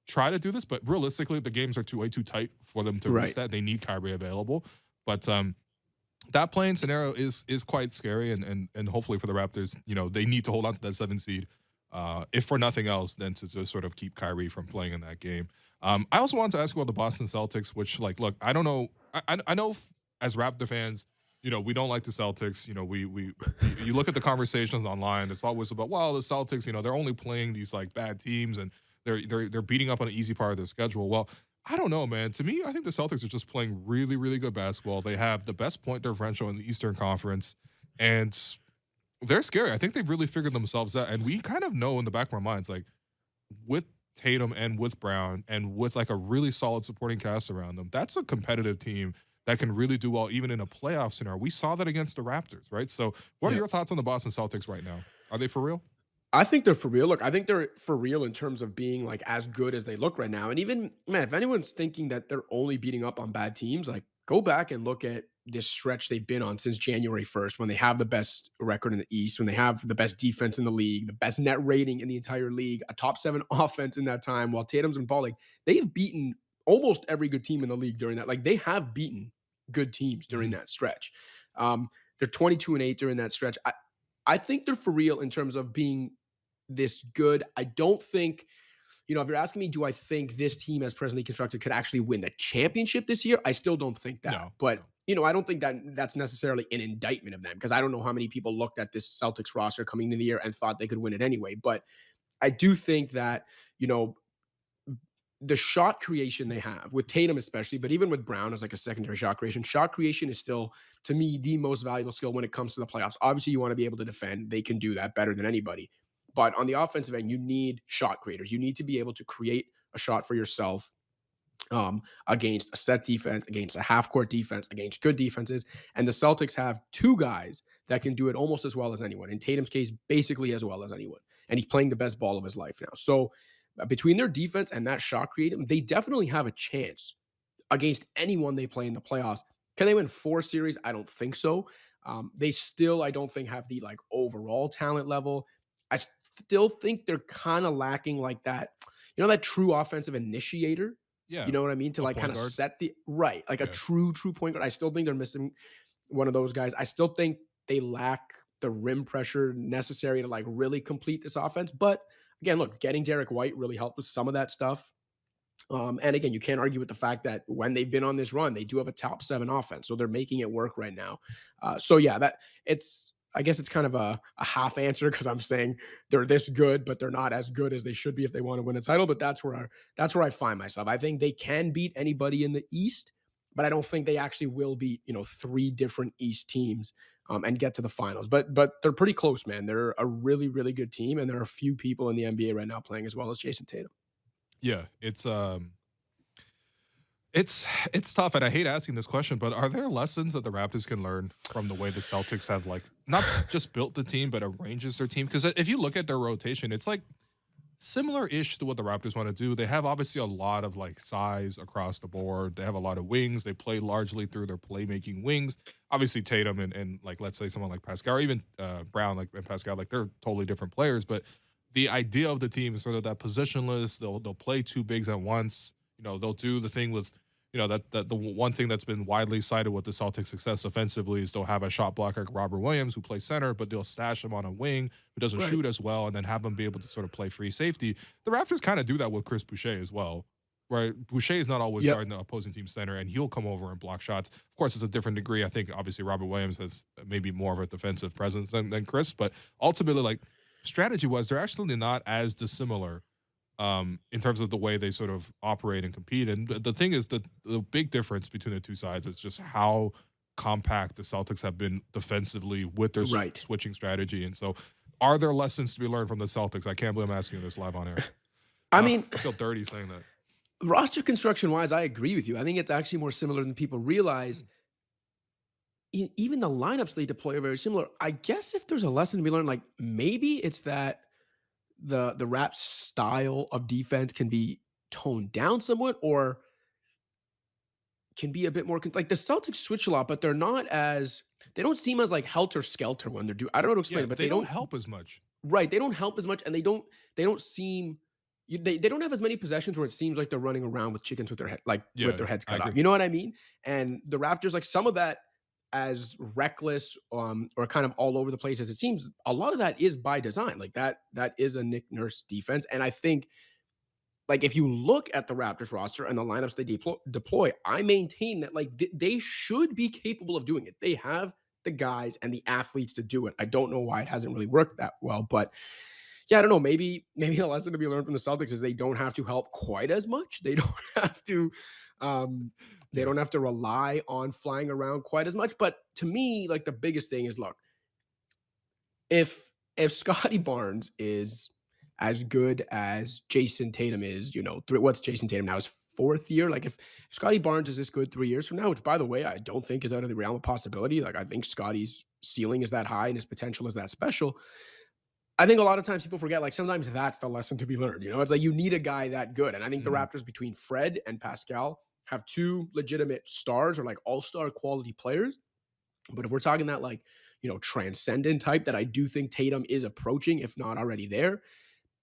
try to do this, but realistically, the games are way too tight for them to risk that. They need Kyrie available. But that playing scenario is quite scary, and hopefully for the Raptors, they need to hold on to that 7 seed, if for nothing else, than to just sort of keep Kyrie from playing in that game. I also wanted to ask about the Boston Celtics, which, like, look, I don't know. I know as Raptor fans, we don't like the Celtics. You look at the conversations online, it's always about, well, the Celtics, they're only playing these like bad teams and they're beating up on an easy part of their schedule. Well, I don't know, man. To me, I think the Celtics are just playing really, really good basketball. They have the best point differential in the Eastern Conference, and they're scary. I think they've really figured themselves out, and we kind of know in the back of our minds, like, with Tatum and with Brown and with like a really solid supporting cast around them, that's a competitive team that can really do well even in a playoff scenario. We saw that against the Raptors, right? So what are your thoughts on the Boston Celtics right now? Are they for real? I think they're for real. Look, I think they're for real in terms of being like as good as they look right now. And even, man, if anyone's thinking that they're only beating up on bad teams, like go back and look at this stretch they've been on since January 1st, when they have the best record in the East, when they have the best defense in the league, the best net rating in the entire league, a top 7 offense in that time, while Tatum's been balling. They have beaten almost every good team in the league during that. Like they have beaten good teams during that stretch. They're 22-8 during that stretch. I think they're for real in terms of being this good. I don't think, if you're asking me, do I think this team as presently constructed could actually win the championship this year? I still don't think that. No, but, I don't think that that's necessarily an indictment of them, because I don't know how many people looked at this Celtics roster coming into the year and thought they could win it anyway. But I do think that, the shot creation they have with Tatum, especially, but even with Brown as like a secondary shot creation is still, to me, the most valuable skill when it comes to the playoffs. Obviously, you want to be able to defend. They can do that better than anybody. But on the offensive end, you need shot creators. You need to be able to create a shot for yourself against a set defense, against a half-court defense, against good defenses. And the Celtics have 2 guys that can do it almost as well as anyone. In Tatum's case, basically as well as anyone. And he's playing the best ball of his life now. So between their defense and that shot creating, they definitely have a chance against anyone they play in the playoffs. Can they win 4 series? I don't think so. They still, I don't think, have the like overall talent level. I still think they're kind of lacking like that, that true offensive initiator. Yeah. You know what I mean? To like kind of set the right, like a true point guard. I still think they're missing one of those guys. I still think they lack the rim pressure necessary to like really complete this offense. But again, look, getting Derek White really helped with some of that stuff. And again, you can't argue with the fact that when they've been on this run, they do have a top 7 offense. So they're making it work right now. So yeah, that it's I guess it's kind of a half answer because I'm saying they're this good, but they're not as good as they should be if they want to win a title. But that's where I find myself. I think they can beat anybody in the East, but I don't think they actually will beat, three different East teams and get to the finals. But they're pretty close, man. They're a really, really good team, and there are a few people in the NBA right now playing as well as Jason Tatum. Yeah, it's tough, and I hate asking this question, but are there lessons that the Raptors can learn from the way the Celtics have like not just built the team, but arranges their team? Because if you look at their rotation, it's like similar-ish to what the Raptors want to do. They have obviously a lot of like size across the board. They have a lot of wings. They play largely through their playmaking wings. Obviously, Tatum and like let's say someone like Pascal, or even Brown, like and Pascal, like they're totally different players. But the idea of the team is sort of that positionless. They'll play two bigs at once. They'll do the thing with that the one thing that's been widely cited with the Celtics' success offensively is they'll have a shot blocker like Robert Williams who plays center, but they'll stash him on a wing who doesn't Right. shoot as well, and then have him be able to sort of play free safety. The Raptors kind of do that with Chris Boucher as well, right? Boucher is not always Yep. guarding the opposing team center, and he'll come over and block shots. Of course, it's a different degree. I think obviously Robert Williams has maybe more of a defensive presence than Chris, but ultimately, like strategy-wise, they're actually not as dissimilar in terms of the way they sort of operate and compete. And the thing is that the big difference between the two sides is just how compact the Celtics have been defensively with their Right. switching strategy. And so, are there lessons to be learned from the Celtics? I can't believe I'm asking you this live on air. I mean, I feel dirty saying that. roster construction wise, I agree with you. I think it's actually more similar than people realize. Even the lineups they deploy are very similar. I guess if there's a lesson to be learned, like maybe it's that the Raps style of defense can be toned down somewhat, or can be a bit more like the Celtics switch a lot, but they don't seem as like helter skelter when they're doing. I don't know how to explain Yeah, it, but they don't help as much. right. They don't help as much, and they don't seem they don't have as many possessions where it seems like they're running around with chickens with their head like with Yeah, their heads I cut off. agree. You know what I mean? And the Raptors, like some of that as reckless or kind of all over the place as it seems, a lot of that is by design. Like that is a Nick Nurse defense. And I think like if you look at the Raptors roster and the lineups they deploy, I maintain that like they should be capable of doing it. They have the guys and the athletes to do it. I don't know why it hasn't really worked that well, but yeah, I don't know. Maybe a lesson to be learned from the Celtics is they don't have to help quite as much. They don't have to they Yeah. don't have to rely on flying around quite as much. But to me, like the biggest thing is look, if Scotty Barnes is as good as Jason Tatum is, what's Jason Tatum now? His fourth year? Like if Scotty Barnes is this good 3 years from now, which by the way, I don't think is out of the realm of possibility. Like I think Scotty's ceiling is that high and his potential is that special. I think a lot of times people forget, like sometimes that's the lesson to be learned. It's like you need a guy that good. And I think the Mhm. Raptors between Fred and Pascal have two legitimate stars or like all-star quality players. But if we're talking that like, transcendent type that I do think Tatum is approaching, if not already there,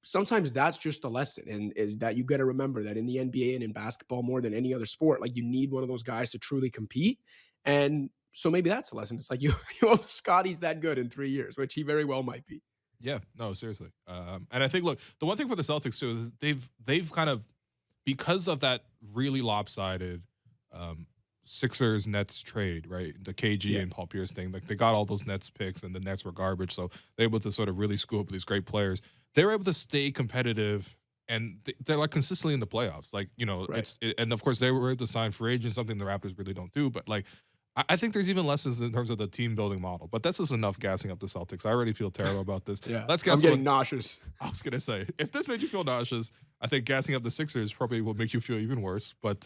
sometimes that's just the lesson. And is that you got to remember that in the NBA and in basketball more than any other sport, like you need one of those guys to truly compete. And so maybe that's a lesson. It's like you hope Scotty's that good in 3 years, which he very well might be. Yeah, no, seriously. And I think, look, the one thing for the Celtics too is they've kind of because of that really lopsided um, Sixers Nets trade, right? The KG Yeah. and Paul Pierce thing, like they got all those Nets picks, and the Nets were garbage, so they're able to sort of really scoop up these great players. They were able to stay competitive, and they're like consistently in the playoffs. Like Right. and of course they were able to sign free agents, something the Raptors really don't do. But like I think there's even lessons in terms of the team building model. But that's just enough gassing up the Celtics. I already feel terrible about this. Yeah. Let's I'm gas getting up. nauseous. I was gonna say, if this made you feel nauseous, I think gassing up the Sixers probably will make you feel even worse. But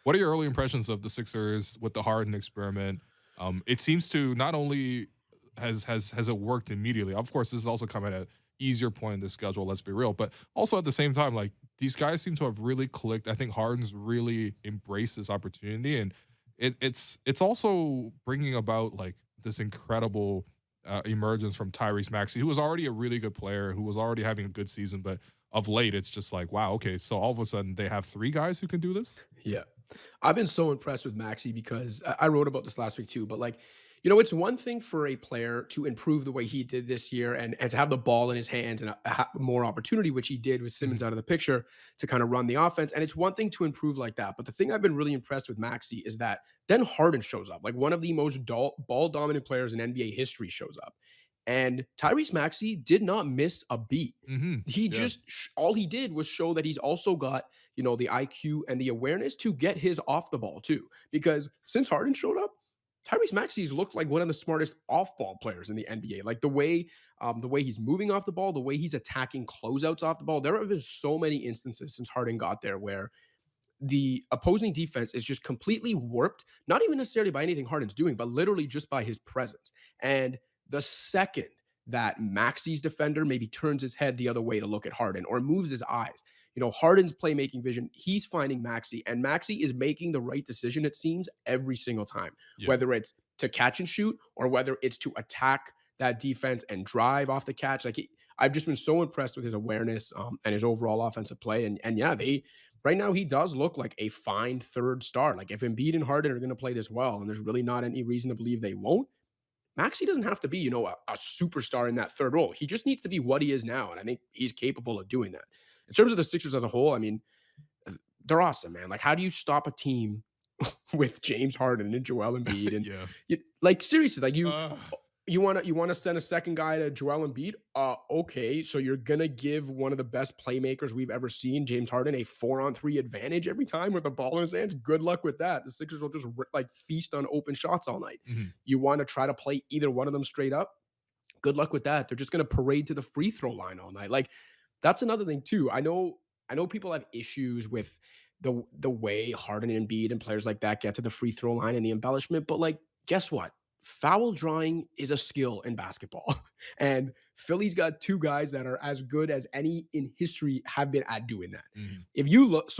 what are your early impressions of the Sixers with the Harden experiment? It seems to not only has it worked immediately. Of course, this is also coming at an easier point in the schedule. Let's be real, but also at the same time, like these guys seem to have really clicked. I think Harden's really embraced this opportunity, and it's also bringing about like this incredible emergence from Tyrese Maxey, who was already a really good player, who was already having a good season, but of late, it's just like, wow, okay, so all of a sudden they have three guys who can do this. Yeah. I've been so impressed with Maxi because I wrote about this last week too, but like, It's one thing for a player to improve the way he did this year and to have the ball in his hands and more opportunity, which he did with Simmons Mhm. out of the picture to kind of run the offense. And it's one thing to improve like that. But the thing I've been really impressed with Maxi is that then Harden shows up, like one of the most ball dominant players in NBA history shows up. And Tyrese Maxey did not miss a beat. Mhm. He Yeah. just all he did was show that he's also got, the IQ and the awareness to get his off the ball too. Because since Harden showed up, Tyrese Maxey's looked like one of the smartest off-ball players in the NBA. Like the way he's moving off the ball, the way he's attacking closeouts off the ball. There have been so many instances since Harden got there where the opposing defense is just completely warped, not even necessarily by anything Harden's doing, but literally just by his presence. And the second that Maxey's defender maybe turns his head the other way to look at Harden or moves his eyes, Harden's playmaking vision, he's finding Maxey, and Maxey is making the right decision, it seems, every single time, Yeah. whether it's to catch and shoot or whether it's to attack that defense and drive off the catch. I've just been so impressed with his awareness and his overall offensive play. And yeah, right now he does look like a fine third star. Like if Embiid and Harden are going to play this well, and there's really not any reason to believe they won't, Maxey doesn't have to be, a superstar in that third role. He just needs to be what he is now. And I think he's capable of doing that. In terms of the Sixers as a whole, I mean, they're awesome, man. Like, how do you stop a team with James Harden and Joel Embiid? And Yeah. like seriously, like Ugh. you want to send a second guy to Joel Embiid? Okay, so you're gonna give one of the best playmakers we've ever seen, James Harden, a 4-on-3 advantage every time with the ball in his hands? Good luck with that. The Sixers will just like feast on open shots all night. Mhm. You want to try to play either one of them straight up? Good luck with that. They're just gonna parade to the free throw line all night. Like that's another thing too. I know people have issues with the way Harden and Embiid and players like that get to the free throw line and the embellishment, but like guess what? Foul drawing is a skill in basketball. And Philly's got two guys that are as good as any in history have been at doing that. Mhm. If you look,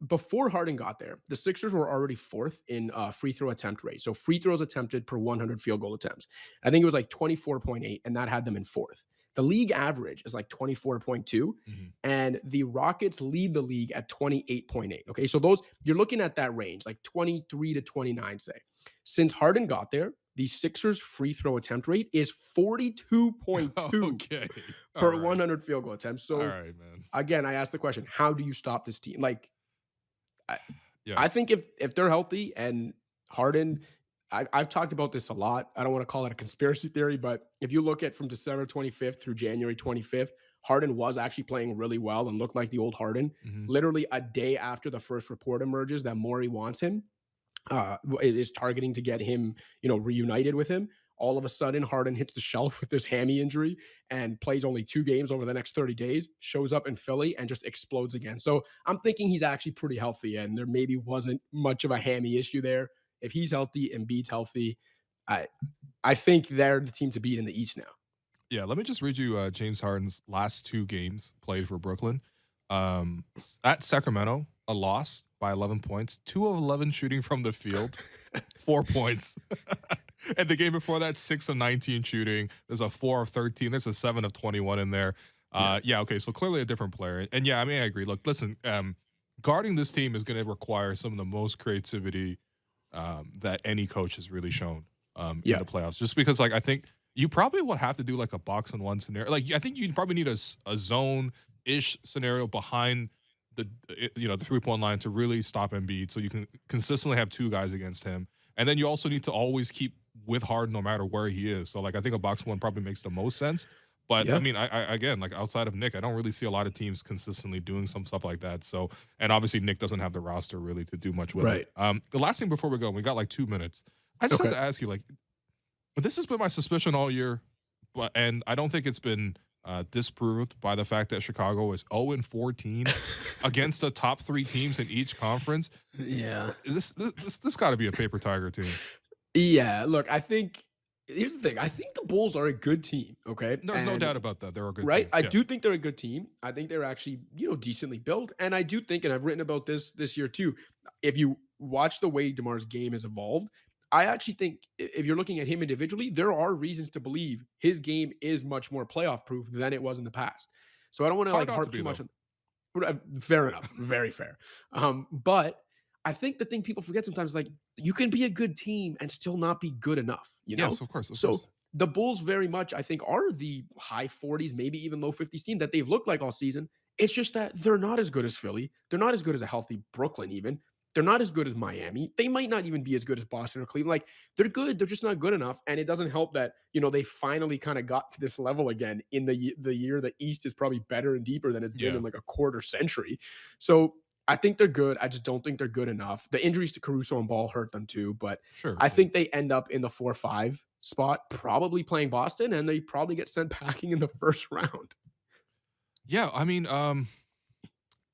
before Harden got there, the Sixers were already fourth in free throw attempt rate. So free throws attempted per 100 field goal attempts. I think it was like 24.8, and that had them in fourth. The league average is like 24.2, Mhm. and the Rockets lead the league at 28.8. Okay, so those you're looking at that range, like 23 to 29, say. Since Harden got there, the Sixers' free throw attempt rate is 42.2 Okay. All per right. 100 field goal attempts. All So right, man. again, I asked the question: how do you stop this team? Like I, Yeah. I think if they're healthy and Harden, I've talked about this a lot. I don't want to call it a conspiracy theory, but if you look at from December 25th through January 25th, Harden was actually playing really well and looked like the old Harden. Mhm. Literally a day after the first report emerges that Morey wants him, is targeting to get him, reunited with him. All of a sudden, Harden hits the shelf with this hammy injury and plays only 2 games over the next 30 days, shows up in Philly and just explodes again. So I'm thinking he's actually pretty healthy and there maybe wasn't much of a hammy issue there. If he's healthy and Embiid's healthy, I I think they're the team to beat in the East now. Yeah, let me just read you James Harden's last 2 games played for Brooklyn. At Sacramento, a loss by 11 points, 2 of 11 shooting from the field, 4 points. And the game before that, 6 of 19 shooting. There's a 4 of 13. There's a 7 of 21 in there. Yeah, okay, so clearly a different player. And yeah, I mean, I agree. Look, listen, guarding this team is going to require some of the most creativity that any coach has really shown in Yeah. the playoffs. Just because, like, I think you probably would have to do like a box and one scenario. Like, I think you probably need a zone ish scenario behind the 3-point line to really stop Embiid, so you can consistently have two guys against him. And then you also need to always keep with Harden no matter where he is. So like I think a box one probably makes the most sense. But I Yeah. mean, I again, like outside of Nick, I don't really see a lot of teams consistently doing some stuff like that. So, and obviously Nick doesn't have the roster really to do much with Right. it. The last thing before we go, we got like 2 minutes. I just have Okay. to ask you, like, this has been my suspicion all year, and I don't think it's been disproved by the fact that Chicago is 0-14 against the top 3 teams in each conference. Yeah. This got to be a paper tiger team. Yeah. Look, I think here's the thing. I think the Bulls are a good team. Okay. There's no And doubt about that. They're a good right? team. I Yeah. do think they're a good team. I think they're actually, decently built. And I do think, and I've written about this year too, if you watch the way DeMar's game has evolved, I actually think if you're looking at him individually, there are reasons to believe his game is much more playoff proof than it was in the past. So I don't want to Hard like not to harp be, too much though. on. Fair enough. Very fair. But I think the thing people forget sometimes, like, you can be a good team and still not be good enough, you know? Yes, of course, of So course. the Bulls very much, I think, are the high 40s, maybe even low 50s team that they've looked like all season. It's just that they're not as good as Philly. They're not as good as a healthy Brooklyn, even. They're not as good as Miami. They might not even be as good as Boston or Cleveland. Like, they're good. They're just not good enough. And it doesn't help that, they finally kind of got to this level again in the year the East is probably better and deeper than it's been Yeah, in like a quarter century. So I think they're good. I just don't think they're good enough. The injuries to Caruso and Ball hurt them too, but sure. I Yeah. think they end up in the 4-5 spot, probably playing Boston, and they probably get sent packing in the first round. Yeah, I mean,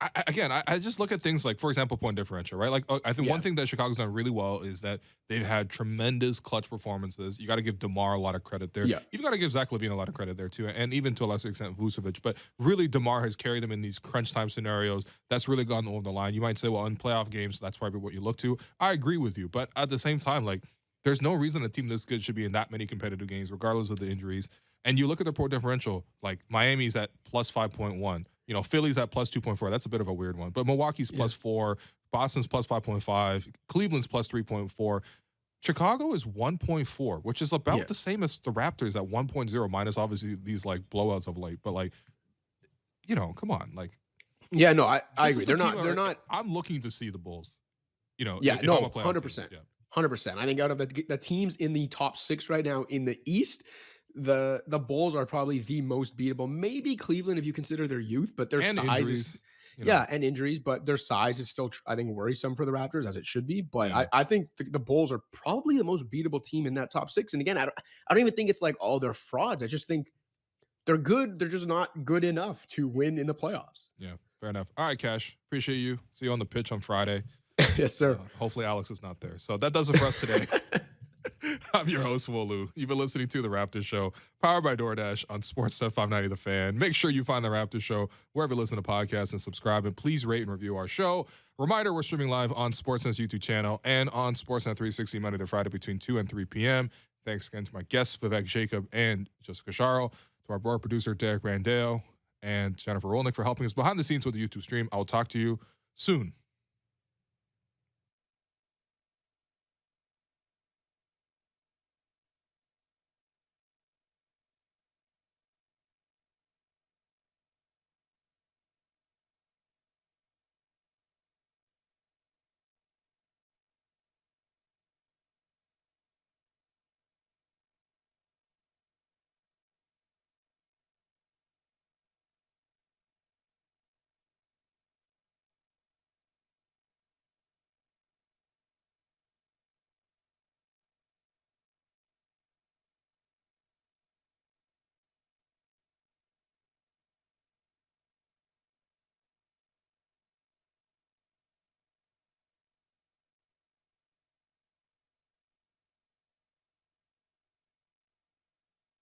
I just look at things like, for example, point differential, right? Like, I think one Yeah. thing that Chicago's done really well is that they've had tremendous clutch performances. You got to give DeMar a lot of credit there. Yeah. You've got to give Zach LaVine a lot of credit there too, and even to a lesser extent Vucevic. But really, DeMar has carried them in these crunch time scenarios. That's really gone over the line. You might say, well, in playoff games, that's probably what you look to. I agree with you, but at the same time, like, there's no reason a team this good should be in that many competitive games, regardless of the injuries. And you look at their point differential, like Miami's at plus 5.1. Philly's at plus 2.4. That's a bit of a weird one. But Milwaukee's plus 4. Boston's plus 5.5. Cleveland's plus 3.4. Chicago is 1.4, which is about the same as the Raptors at 1.0, minus obviously these like blowouts of late. But like, come on. Like, Yeah, no, I this agree. is a They're team not. I'm looking to see the Bulls. Yeah, if I'm no, a playoff team. 100%. Yeah. 100%. I think out of the teams in the top 6 right now in the East, the Bulls are probably the most beatable. Maybe Cleveland if you consider their youth, but their And size is injuries. and injuries, but their size is still I think worrisome for the Raptors as it should be. But Yeah. I think the Bulls are probably the most beatable team in that top 6. And again, I don't even think it's like they're frauds. I just think they're good. They're just not good enough to win in the playoffs. Yeah, fair enough. All right, Cash. Appreciate you. See you on the pitch on Friday. Yes, sir. Hopefully Alex is not there. So that does it for us today. I'm your host, Wolu. You've been listening to The Raptors Show, powered by DoorDash on Sportsnet 590 The Fan. Make sure you find The Raptors Show wherever you listen to podcasts and subscribe. And please rate and review our show. Reminder, we're streaming live on Sportsnet's YouTube channel and on Sportsnet 360 Monday to Friday between 2 and 3 p.m. Thanks again to my guests, Vivek Jacob and Jessica Sharo, to our board producer, Derek Randale, and Jennifer Rolnick for helping us behind the scenes with the YouTube stream. I will talk to you soon.